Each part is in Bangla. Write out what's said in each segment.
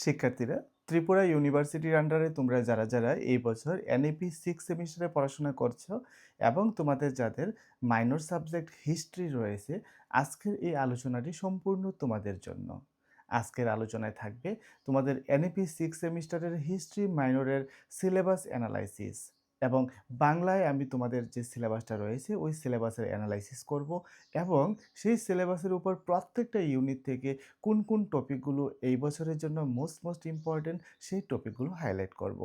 শিক্ষার্থীরা, ত্রিপুরা ইউনিভার্সিটির আন্ডারে তোমরা যারা এই বছর এনইপি 6 সেমিস্টারে পড়াশোনা করছো এবং তোমাদের যাদের মাইনর সাবজেক্ট হিস্ট্রি রয়েছে, আজকের এই আলোচনাটি সম্পূর্ণ তোমাদের জন্য। আজকের আলোচনায় থাকবে তোমাদের এনইপি 6 সেমিস্টারের হিস্ট্রি মাইনরের সিলেবাস অ্যানালাইসিস এবং বাংলায় আমি তোমাদের যে সিলেবাসটা রয়েছে ওই সিলেবাসের অ্যানালাইসিস করব এবং সেই সিলেবাসের উপর প্রত্যেকটা ইউনিট থেকে কোন কোন টপিকগুলো এই বছরের জন্য মোস্ট ইম্পর্টেন্ট সেই টপিকগুলো হাইলাইট করব।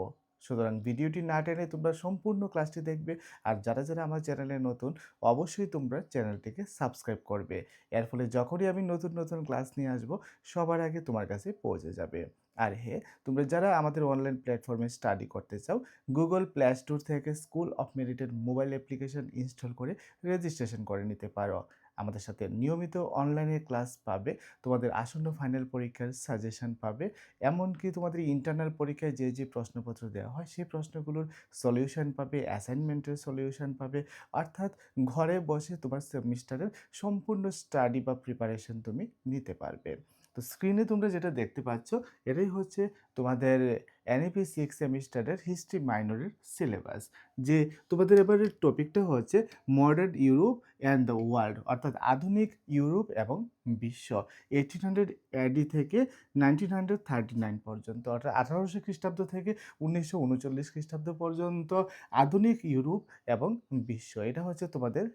সুতরাং ভিডিওটি না টেনে তোমরা সম্পূর্ণ ক্লাসটি দেখবে। আর যারা আমার চ্যানেলে নতুন, অবশ্যই তোমরা চ্যানেলটিকে সাবস্ক্রাইব করবে। এর ফলে যখনই আমি নতুন ক্লাস নিয়ে আসব, সবার আগে তোমার কাছে পৌঁছে যাবে। আর হ্যাঁ, তোমরা যারা আমাদের অনলাইন প্ল্যাটফর্মে স্টাডি করতে চাও, গুগল প্লে স্টোর থেকে স্কুল অফ মেরিটের মোবাইল অ্যাপ্লিকেশন ইনস্টল করে রেজিস্ট্রেশন করে নিতে পারো। আমাদের সাথে নিয়মিত অনলাইনে ক্লাস পাবে, তোমাদের আসন্ন ফাইনাল পরীক্ষার সাজেশন পাবে, এমনকি তোমাদের ইন্টারনাল পরীক্ষায় যে প্রশ্নপত্র দেওয়া হয় সেই প্রশ্নগুলোর সলিউশন পাবে, অ্যাসাইনমেন্টের সলিউশন পাবে। অর্থাৎ ঘরে বসে তোমার সেমিস্টারের সম্পূর্ণ স্টাডি বা প্রিপারেশন তুমি নিতে পারবে। তো স্ক্রিনে তোমরা যেটা দেখতে পাচ্ছ, এটাই হচ্ছে তোমাদের এনইপি 6 সেমিস্টারের হিস্ট্রি মাইনরের সিলেবাস। যে তোমাদের এবারের টপিকটা হচ্ছে modern Europe and the world, অর্থাৎ আধুনিক ইউরোপ এবং বিশ্ব 1800 এডি থেকে 1939 পর্যন্ত, অর্থাৎ 1800 খ্রিস্টাব্দ থেকে 1939 খ্রিস্টাব্দ পর্যন্ত আধুনিক ইউরোপ এবং বিশ্ব, এটা হচ্ছে তোমাদের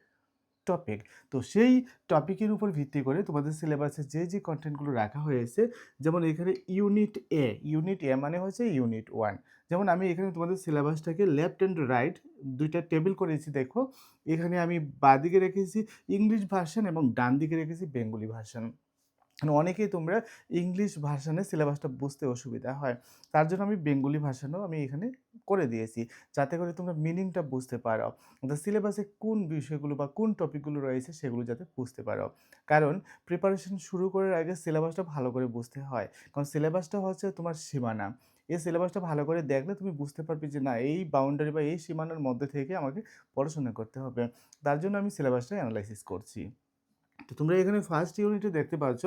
টপিক। তো সেই টপিকের উপর ভিত্তি করে তোমাদের সিলেবাসে যে কন্টেন্টগুলো রাখা হয়েছে, যেমন এখানে ইউনিট এ মানে হচ্ছে ইউনিট 1। যেমন আমি এখানে তোমাদের সিলেবাসটাকে লেফট অ্যান্ড রাইট দুইটা টেবিল করেছি, দেখো। এখানে আমি বাঁদিকে রেখেছি ইংলিশ ভার্সন এবং ডান দিকে রেখেছি বেঙ্গলি ভার্সন। অনেকেই তোমরা ইংলিশ ভার্সানে সিলেবাসটা বুঝতে অসুবিধা হয়, তার জন্য আমি বেঙ্গলি ভার্সানও আমি এখানে করে দিয়েছি, যাতে করে তোমরা মিনিংটা বুঝতে পারো, অর্থাৎ সিলেবাসে কোন বিষয়গুলো বা কোন টপিকগুলো রয়েছে সেগুলো যাতে বুঝতে পারো। কারণ প্রিপারেশন শুরু করার আগে সিলেবাসটা ভালো করে বুঝতে হয়, কারণ সিলেবাসটা হচ্ছে তোমার সীমানা। এই সিলেবাসটা ভালো করে দেখলে তুমি বুঝতে পারবে যে না, এই বাউন্ডারি বা এই সীমানার মধ্যে থেকে আমাকে পড়াশোনা করতে হবে। তার জন্য আমি সিলেবাসটা অ্যানালাইসিস করছি। তো তোমরা এখানে ফার্স্ট ইউনিটে দেখতে পাচ্ছ,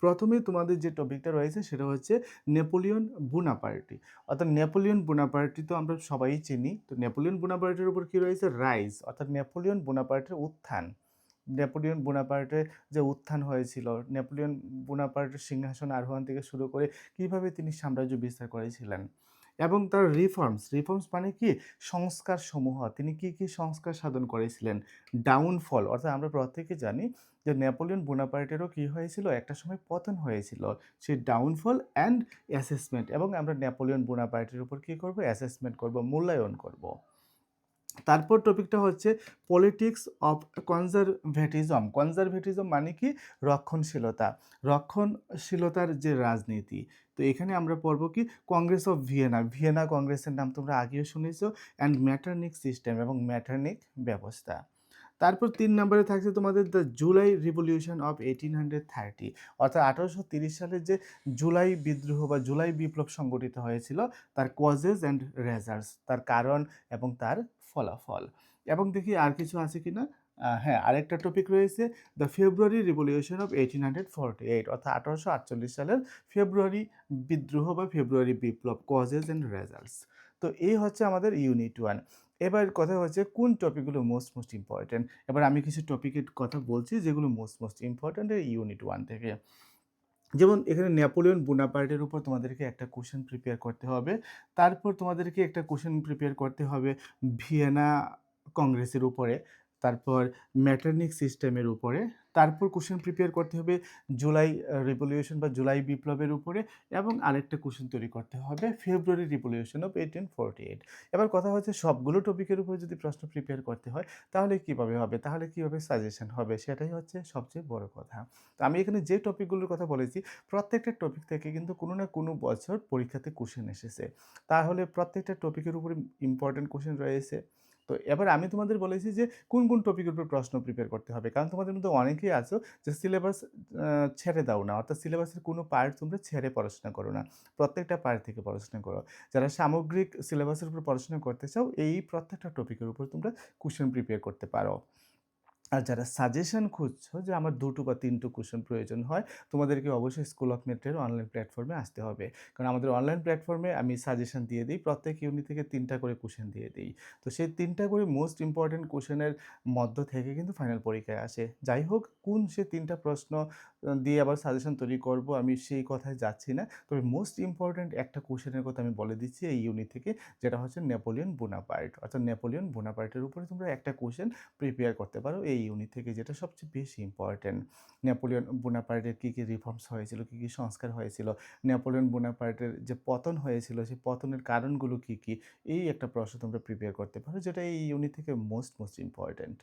প্রথমেই তোমাদের যে টপিকটা রয়েছে সেটা হচ্ছে নেপোলিয়ন বোনাপার্টি। অর্থাৎ নেপোলিয়ন বোনাপার্টি তো আমরা সবাই চিনি। তো নেপোলিয়ন বোনাপার্টির উপর কী রয়েছে? রাইজ, অর্থাৎ নেপোলিয়ন বোনাপার্টের উত্থান। নেপোলিয়ন বোনাপার্টের যে উত্থান হয়েছিল, নেপোলিয়ন বোনাপার্টের সিংহাসন আরোহণ থেকে শুরু করে কীভাবে তিনি সাম্রাজ্য বিস্তার করেছিলেন, এবং তার রিফর্মস মানে কি? সংস্কার সমূহ, তিনি কি সংস্কার সাধন করেছিলেন। ডাউনফল, অর্থাৎ আমরা প্রত্যেকে জানি যে নেপোলিয়ন বোনাপার্টেরও কী হয়েছিল, একটা সময় পতন হয়েছিল। সেই ডাউনফল অ্যান্ড অ্যাসেসমেন্ট, এবং আমরা নেপোলিয়ন বোনাপার্টের উপর কী করব? অ্যাসেসমেন্ট করব, মূল্যায়ন করব। তারপর টপিকটা হচ্ছে পলিটিক্স অফ কনজারভেটিজম মানে কি? রক্ষণশীলতার যে রাজনীতি। তো এখানে আমরা পড়ব কি? কংগ্রেস অফ ভিয়েনা কংগ্রেসের নাম তোমরা আগেও শুনেছো, অ্যান্ড ম্যাটারনিক সিস্টেম এবং ম্যাটারনিক ব্যবস্থা। তারপর 3 নম্বরে থাকছে তোমাদের দ্য জুলাই রিভলিউশন অফ 1830, অর্থাৎ 1830 সালের যে জুলাই বিদ্রোহ বা জুলাই বিপ্লব সংগঠিত হয়েছিল, তার কজেস অ্যান্ড রেজাল্টস, তার কারণ এবং তার ফলাফল। এবং দেখি আর কিছু আছে কিনা। হ্যাঁ, আরেকটা টপিক রয়েছে দ্য ফেব্রুয়ারি রিভলিউশন অফ 1848, অর্থাৎ 1848 সালের ফেব্রুয়ারি বিদ্রোহ বা ফেব্রুয়ারি বিপ্লব, কজেস অ্যান্ড রেজাল্টস। তো এই হচ্ছে আমাদের ইউনিট 1। এবার কথা হচ্ছে কোন টপিকগুলো মোস্ট ইম্পর্ট্যান্ট। এবার আমি কিছু টপিকের কথা বলছি যেগুলো মোস্ট ইম্পর্ট্যান্ট এই ইউনিট 1 থেকে। যেমন এখানে নেপোলিয়ন বোনাপার্টের উপর তোমাদেরকে একটা কোশ্চেন প্রিপেয়ার করতে হবে। তারপর তোমাদেরকে একটা কোশ্চেন প্রিপেয়ার করতে হবে ভিয়েনা কংগ্রেসের উপরে, তারপর ম্যাটারনিক সিস্টেমের উপরে, তারপর কোশ্চেন প্রিপেয়ার করতে হবে জুলাই রিভলিউশন বা জুলাই বিপ্লবের উপরে, এবং আরেকটা কোশ্চেন তৈরি করতে হবে ফেব্রুয়ারি রিভলিউশন অফ 1848। এবার কথা হচ্ছে সবগুলো টপিকের উপর যদি প্রশ্ন প্রিপেয়ার করতে হয় তাহলে কীভাবে হবে, তাহলে কীভাবে সাজেশন হবে, সেটাই হচ্ছে সবচেয়ে বড় কথা। তো আমি এখানে যে টপিকগুলোর কথা বলেছি, প্রত্যেকটা টপিক থেকে কিন্তু কোনো না কোনো বছর পরীক্ষাতে কোশ্চেন এসেছে। তাহলে প্রত্যেকটা টপিকের উপরে ইম্পর্টেন্ট কোশ্চেন রয়েছে। তো এবার আমি তোমাদের বলেছি যে কোন টপিকের উপর প্রশ্ন প্রিপেয়ার করতে হবে, কারণ তোমাদের মধ্যে অনেকেই আছো যে সিলেবাস ছেড়ে দাও না, অর্থাৎ সিলেবাসের কোনো পার্ট তোমরা ছেড়ে পড়াশোনা করো না, প্রত্যেকটা পার্ট থেকে পড়াশোনা করো। যারা সামগ্রিক সিলেবাসের উপর পড়াশোনা করতে চাও, এই প্রত্যেকটা টপিকের উপর তোমরা কোশ্চেন প্রিপেয়ার করতে পারো। আর যারা সাজেশন খুঁজছো যে আমার ২ টো বা ৩ টো কোয়েশ্চেন প্রয়োজন হয়, তোমাদেরকে অবশ্যই স্কুল অফ মেথডের অনলাইন প্ল্যাটফর্মে আসতে হবে। কারণ আমাদের অনলাইন প্ল্যাটফর্মে আমি সাজেশন দিয়ে দিই। প্রত্যেক ইউনিট থেকে ৩ টা করে কোয়েশ্চেন দিয়ে দিই। তো সেই ৩ টা করে মোস্ট ইম্পোর্টেন্ট কোয়েশ্চেনের মধ্য থেকে কিন্তু ফাইনাল পরীক্ষায় আসে। যাই হোক, কোন সে ৩ টা প্রশ্ন দিয়ে আবার সাজেশন তৈরি করব আমি সেই কথায় যাচ্ছি না। তবে মোস্ট ইম্পোর্টেন্ট একটা কোয়েশ্চেনের কথা আমি বলে দিচ্ছি এই ইউনিট থেকে, যেটা হচ্ছে নেপোলিয়ন বোনাপার্ট। অর্থাৎ নেপোলিয়ন বোনাপার্টের উপরে তোমরা একটা কোয়েশ্চেন প্রিপেয়ার করতে পারো এই ইউনিট থেকে, যেটা সবচেয়ে বেশি ইম্পর্টেন্ট। নেপোলিয়ন বোনাপার্টের কী, কী রিফর্মস হয়েছিল, কী, কী সংস্কার হয়েছিল, নেপোলিয়ন বোনাপার্টের যে পতন হয়েছিল সেই পতনের কারণগুলো কী, কী, এই একটা প্রশ্ন তোমরা প্রিপেয়ার করতে পারো, যেটা এই ইউনিট থেকে মোস্ট ইম্পর্টেন্ট।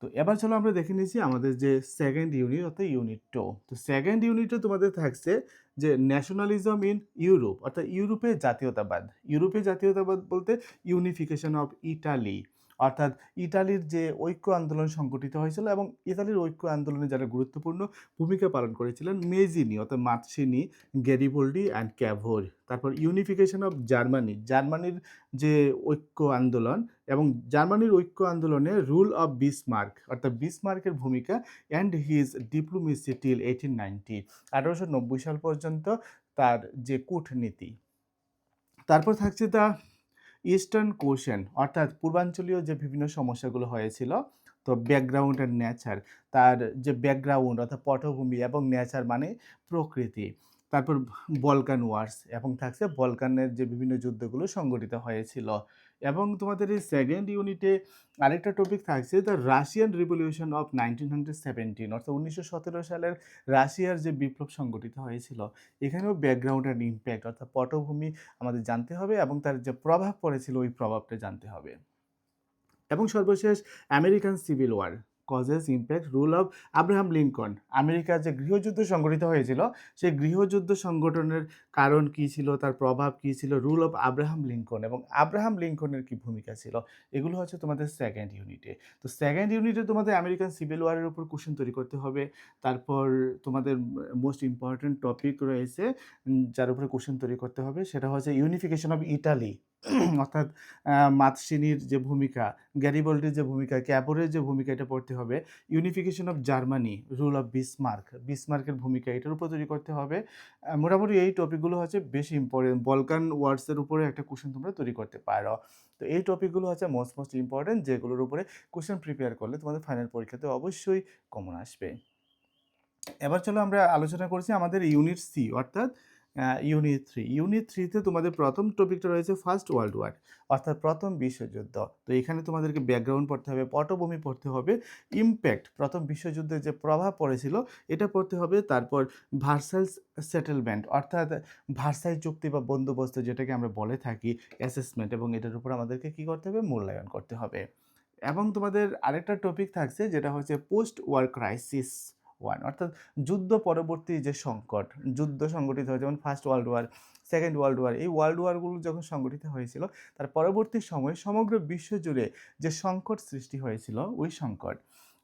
তো এবার চলো আমরা দেখে নিয়েছি আমাদের যে সেকেন্ড ইউনিট অর্থাৎ ইউনিট 2। তো সেকেন্ড ইউনিটে তোমাদের থাকছে যে ন্যাশনালিজম ইন ইউরোপ অর্থাৎ ইউরোপের জাতীয়তাবাদ। ইউরোপের জাতীয়তাবাদ বলতে ইউনিফিকেশন অফ ইটালি, অর্থাৎ ইটালির যে ঐক্য আন্দোলন সংগঠিত হয়েছিল এবং ইতালির ঐক্য আন্দোলনে যারা গুরুত্বপূর্ণ ভূমিকা পালন করেছিলেন মেজিনি অর্থাৎ মাৎসিনি, গ্যারিবোল্ডি অ্যান্ড ক্যাভোর। তারপর ইউনিফিকেশন অফ জার্মানি, জার্মানির যে ঐক্য আন্দোলন এবং জার্মানির ঐক্য আন্দোলনে রুল অফ বিসমার্ক অর্থাৎ বিসমার্কের ভূমিকা অ্যান্ড হিজ ডিপ্লোমেসি টিল 1890, 1890 সাল পর্যন্ত তার যে কূটনীতি। তারপর থাকছে দ্য ইস্টার্ন কোশ্চেন অর্থাৎ পূর্বাঞ্চলীয় যে বিভিন্ন সমস্যাগুলো হয়েছিল, তো ব্যাকগ্রাউন্ড অ্যান্ড নেচার, তার যে ব্যাকগ্রাউন্ড অর্থাৎ পটভূমি এবং নেচার মানে প্রকৃতি। তারপর বলকান ওয়ার্স এবং থাকছে বলকানের যে বিভিন্ন যুদ্ধগুলো সংগঠিত হয়েছিল। এবং তোমাদের এই সেকেন্ড ইউনিটে আরেকটা টপিক থাকছে দ্য রাশিয়ান রিভলিউশন অফ 1917 অর্থাৎ 1917 সালের রাশিয়ার যে বিপ্লব সংগঠিত হয়েছিল। এখানেও ব্যাকগ্রাউন্ড অ্যান্ড ইম্প্যাক্ট অর্থাৎ পটভূমি আমাদের জানতে হবে এবং তার যে প্রভাব পড়েছিল ওই প্রভাবটা জানতে হবে। এবং সর্বশেষ American civil war causes impact rule of Abraham Lincoln, আমেরিকার যে গৃহযুদ্ধ সংগঠিত হয়েছিল সেই গৃহযুদ্ধ সংগঠনের কারণ কী ছিল, তার প্রভাব কী ছিল, রুল অফ আব্রাহাম লিঙ্কন এবং আব্রাহাম লিঙ্কনের কী ভূমিকা ছিল, এগুলো হচ্ছে তোমাদের সেকেন্ড ইউনিটে। তো সেকেন্ড ইউনিটে তোমাদের আমেরিকান সিভিল ওয়ারের উপর কোশ্চেন তৈরি করতে হবে। তারপর তোমাদের মোস্ট ইম্পর্টেন্ট টপিক রয়েছে যার উপরে কোশ্চেন তৈরি করতে হবে, সেটা হচ্ছে ইউনিফিকেশন অফ ইটালি অর্থাৎ মাতসিনির যে ভূমিকা, গ্যারিবল্ডির যে ভূমিকা, ক্যাপোরের যে ভূমিকা, এটা পড়তে হবে। Unification of Germany, rule of Bismarck, বিসমার্কের ভূমিকা এটার উপর তৈরি করতে হবে। মোটামুটি এই টপিকগুলো হচ্ছে বেশি ইম্পর্টেন্ট। বলকান ওয়ার্ডসের উপরে একটা কোশ্চেন তোমরা তৈরি করতে পারো। তো এই টপিকগুলো হচ্ছে মোস্ট ইম্পর্টেন্ট, যেগুলোর উপরে কোশ্চেন প্রিপেয়ার করলে তোমাদের ফাইনাল পরীক্ষাতে অবশ্যই কমন আসবে। এবার চলো আমরা আলোচনা করছি আমাদের ইউনিট সি অর্থাৎ ইউনিট 3। ইউনিট 3তে তোমাদের প্রথম টপিকটা রয়েছে ফার্স্ট ওয়ার্ল্ড ওয়ার অর্থাৎ প্রথম বিশ্বযুদ্ধ। তো এখানে তোমাদেরকে ব্যাকগ্রাউন্ড পড়তে হবে, পটভূমি পড়তে হবে, ইমপ্যাক্ট প্রথম বিশ্বযুদ্ধে যে প্রভাব পড়েছিল এটা পড়তে হবে। তারপর ভার্সাইলস সেটেলমেন্ট অর্থাৎ ভার্সাই চুক্তি বা বন্দোবস্ত যেটাকে আমরা বলে থাকি, অ্যাসেসমেন্ট, এবং এটার উপর আমাদেরকে কী করতে হবে, মূল্যায়ন করতে হবে। এবং তোমাদের আরেকটা টপিক থাকছে যেটা হচ্ছে পোস্ট ওয়ার ক্রাইসিস 1 অর্থাৎ যুদ্ধ পরবর্তী যে সংকট, যুদ্ধ সংগঠিত হয় যেমন first world war, second world war, এই ওয়ার্ল্ড ওয়ারগুলো যখন সংগঠিত হয়েছিল তার পরবর্তী সময়ে সমগ্র বিশ্ব জুড়ে যে সংকট সৃষ্টি হয়েছিল ওই সংকট,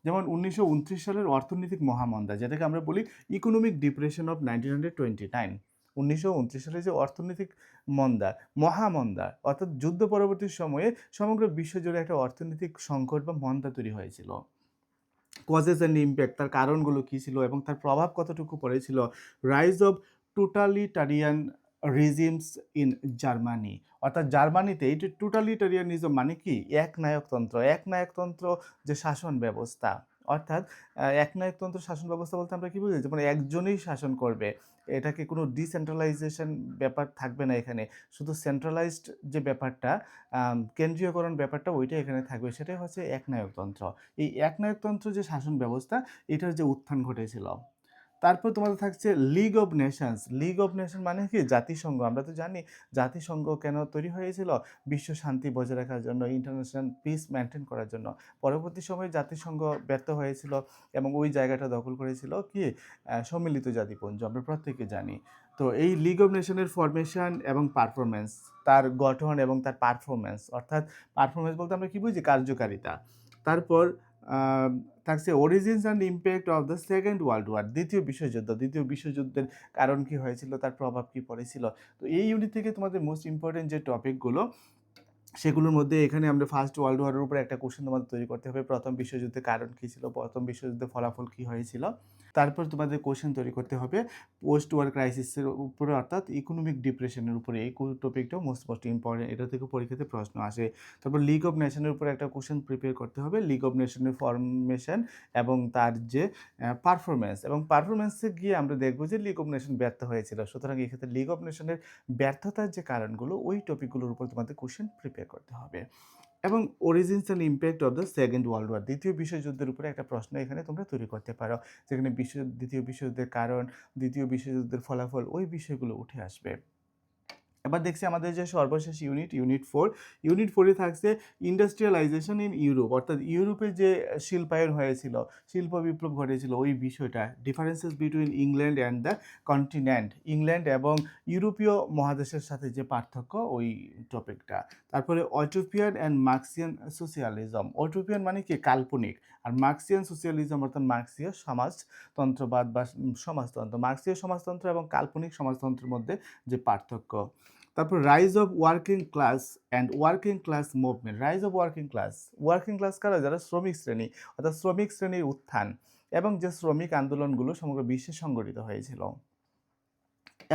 যেমন 1929 সালের অর্থনৈতিক মহামন্দা যেটাকে আমরা বলি ইকোনমিক ডিপ্রেশন অফ 1929। 1929 সালে যে অর্থনৈতিক মন্দা, মহামন্দা অর্থাৎ যুদ্ধ পরবর্তী সময়ে সমগ্র বিশ্বজুড়ে একটা অর্থনৈতিক সংকট বা মন্দা তৈরি হয়েছিল। কজেস অ্যান্ড ইম্প্যাক্ট, তার কারণগুলো কী ছিল এবং তার প্রভাব কতটুকু পড়েছিল। Rise of totalitarian regimes in Germany অর্থাৎ জার্মানিতে এই যে টোটালিটারিয়ানিজম মানে কি, একনায়কতন্ত্র, একনায়কতন্ত্র যে শাসন ব্যবস্থা, অর্থাৎ একনায়কতন্ত্র শাসন ব্যবস্থা বলতে আমরা কী বুঝি, যেমন একজনই শাসন করবে, এটাকে কোনো ডিসেন্ট্রালাইজেশন ব্যাপার থাকবে না এখানে, শুধু সেন্ট্রালাইজড যে ব্যাপারটা, কেন্দ্রীয়করণ ব্যাপারটা ওইটা এখানে থাকবে, সেটাই হচ্ছে একনায়কতন্ত্র। এই একনায়কতন্ত্র যে শাসন ব্যবস্থা এটার যে উত্থান ঘটেছিল। তারপর তোমাদের থাকছে league of Nations. League of nation মানে কি, জাতিসংঘ। আমরা তো জানি জাতিসংঘ কেন তৈরি হয়েছিল, বিশ্ব শান্তি বজায় রাখার জন্য, ইন্টারন্যাশনাল পিস মেনটেন করার জন্য। পরবর্তী সময়ে জাতিসংঘ ব্যর্থ হয়েছিল এবং ওই জায়গাটা দখল করেছিল কি, সম্মিলিত জাতিপুঞ্জ, আমরা প্রত্যেকে জানি। তো এই লিগ অব নেশনের ফরমেশন এবং পারফরমেন্স, তার গঠন এবং তার পারফরমেন্স, অর্থাৎ পারফরমেন্স বলতে আমরা কী বুঝি, কার্যকারিতা। তারপর থাকছে origins and impact of the second world war, দ্বিতীয় বিশ্বযুদ্ধ, দ্বিতীয় বিশ্বযুদ্ধের কারণ কী হয়েছিল, তার প্রভাব কী পড়েছিল। তো এই ইউনিট থেকে তোমাদের মোস্ট ইম্পর্টেন্ট যে টপিকগুলো সেগুলোর মধ্যে এখানে আমরা ফার্স্ট ওয়ার্ল্ড ওয়ারের উপরে একটা কোয়েশ্চেন তোমাদের তৈরি করতে হবে। ১ম বিশ্বযুদ্ধের কারণ কী ছিল? ১ম বিশ্বযুদ্ধের ফলাফল কী হয়েছিল? তারপর তোমাদের কোয়েশ্চেন তৈরি করতে হবে পোস্ট ওয়ার ক্রাইসিসের উপরে অর্থাৎ ইকোনমিক ডিপ্রেশনের উপরে। এই টপিকটাও মোস্ট ইম্পর্টেন্ট। এটা থেকে পরীক্ষাতে প্রশ্ন আসে। তারপর লিগ অফ নেশনের উপরে একটা কোয়েশ্চেন প্রিপেয়ার করতে হবে। লিগ অফ নেশনের ফরমেশন এবং তার যে পারফরম্যান্স এবং পারফরম্যান্সে গিয়ে আমরা দেখব যে লিগ অফ নেশন ব্যর্থ হয়েছিল। সুতরাং এক্ষেত্রে লিগ অফ নেশনের ব্যর্থতার যে কারণগুলো ওই টপিকগুলোর উপর তোমাদের কোয়েশ্চেন প্রিপেয়ার করতে হবে। এবং origins and impact of the second world war, দ্বিতীয় বিশ্বযুদ্ধের উপরে একটা প্রশ্ন এখানে তোমরা তৈরি করতে পারো। যেখানে দ্বিতীয় বিশ্বযুদ্ধের কারণ, দ্বিতীয় বিশ্বযুদ্ধের ফলাফল ওই বিষয়গুলো উঠে আসবে। এবার দেখছি আমাদের যে সর্বশেষ ইউনিট 4। ইউনিট 4 এ থাকছে ইন্ডাস্ট্রিয়ালাইজেশন ইন ইউরোপ, অর্থাৎ ইউরোপে যে শিল্পায়ন হয়েছিল, শিল্প বিপ্লব ঘটেছিল ওই বিষয়টা। Differences between England and the continent, England এবং ইউরোপীয় মহাদেশের সাথে যে পার্থক্য ওই টপিকটা। তারপরে অটোপিয়ান অ্যান্ড মার্ক্সিয়ান সোশিয়ালিজম। অটোপিয়ান মানে কি? কাল্পনিক। আর মার্ক্সিয়ান সোশিয়ালিজম অর্থাৎ মার্ক্সীয় সমাজতন্ত্রবাদ বা সমাজতন্ত্র। মার্ক্সীয় সমাজতন্ত্র এবং কাল্পনিক সমাজতন্ত্রের মধ্যে যে পার্থক্য। তারপর rise of working class and working class movement. Rise of working class, working class কারা? যারা শ্রমিক শ্রেণী, অর্থাৎ শ্রমিক শ্রেণীর উত্থান এবং যে শ্রমিক আন্দোলনগুলো সমগ্র বিশ্বে সংগঠিত হয়েছিল।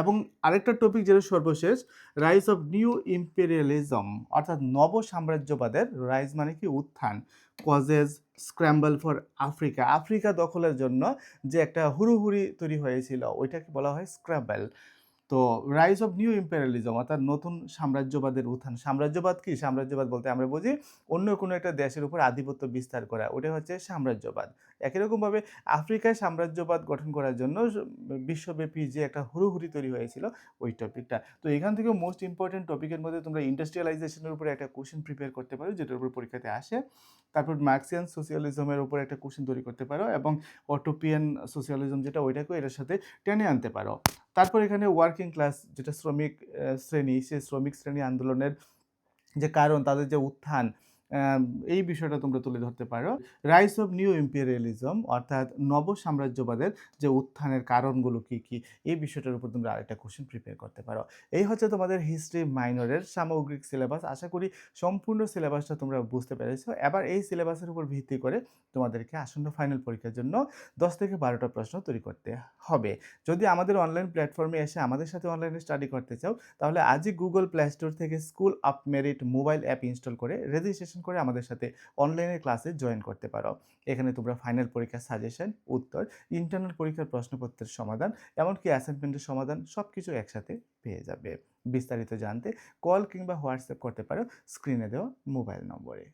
এবং আরেকটা টপিক যেটা সর্বশেষ, রাইজ অফ নিউ ইম্পেরিয়ালিজম, অর্থাৎ নব সাম্রাজ্যবাদের। রাইজ মানে কি? উত্থান। Causes scramble for Africa, Africa দখলের জন্য যে একটা হুড়োহুড়ি তৈরি হয়েছিল ওইটাকে বলা হয় স্ক্র্যাম্বল। তো রাইজ অফ নিউ ইম্পেরিয়ালিজম অর্থাৎ নতুন সাম্রাজ্যবাদের উত্থান। সাম্রাজ্যবাদ কি? সাম্রাজ্যবাদ বলতে আমরা বুঝি অন্য কোনো একটা দেশের উপর আধিপত্য বিস্তার করা, ওটা হচ্ছে সাম্রাজ্যবাদ। একই রকমভাবে আফ্রিকায় সাম্রাজ্যবাদ গঠন করার জন্য বিশ্বব্যাপী যে একটা হুড়োহুড়ি তৈরি হয়েছিল ওই টপিকটা। তো এখান থেকে মোস্ট ইম্পর্টেন্ট টপিকের মধ্যে তোমরা ইন্ডাস্ট্রিয়ালাইজেশনের উপরে একটা কোশ্চেন প্রিপেয়ার করতে পারো, যেটার উপর পরীক্ষাতে আসে। তারপর মার্ক্সিয়ান সোশিয়ালিজমের উপর একটা কোশ্চেন তৈরি করতে পারো এবং অটোপিয়ান সোশিয়ালিজম যেটা ওইটাকেও এটার সাথে টেনে আনতে পারো। তারপর এখানে ওয়ার্কিং ক্লাস যেটা শ্রমিক শ্রেণী, সেই শ্রমিক শ্রেণী আন্দোলনের যে কারণ, তাদের যে উত্থান, আম এই বিষয়টা তোমরা তুলে ধরতে পারো। রাইজ অফ নিউ ইম্পেরিয়ালিজম অর্থাৎ নব সাম্রাজ্যবাদের যে উত্থানের কারণগুলো কী, কী? এই বিষয়টার উপর তোমরা আরেকটা কোশ্চেন প্রিপেয়ার করতে পারো। এই হচ্ছে তোমাদের হিস্ট্রি মাইনরের সামগ্রিক সিলেবাস। আশা করি সম্পূর্ণ সিলেবাসটা তোমরা বুঝতে পেরেছো। এবার এই সিলেবাসের উপর ভিত্তি করে তোমাদেরকে আসন্ন ফাইনাল পরীক্ষার জন্য 10 থেকে 12টা প্রশ্ন তৈরি করতে হবে। যদি আমাদের অনলাইন প্ল্যাটফর্মে এসে আমাদের সাথে অনলাইনে স্টাডি করতে চাও, তাহলে আজই গুগল প্লে স্টোর থেকে school of merit mobile app install করে রেজিস্ট্রেশন করে আমাদের সাথে অনলাইনে ক্লাসে জয়েন করতে পারো। এখানে তোমরা ফাইনাল পরীক্ষার সাজেশন, উত্তর, ইন্টারনাল পরীক্ষার প্রশ্নপত্রের সমাধান, এমনকি অ্যাসাইনমেন্টের সমাধান সবকিছু একসাথে পেয়ে যাবে। বিস্তারিত জানতে কল কিংবা হোয়াটসঅ্যাপ করতে পারো স্ক্রিনে দেওয়া মোবাইল নম্বরে।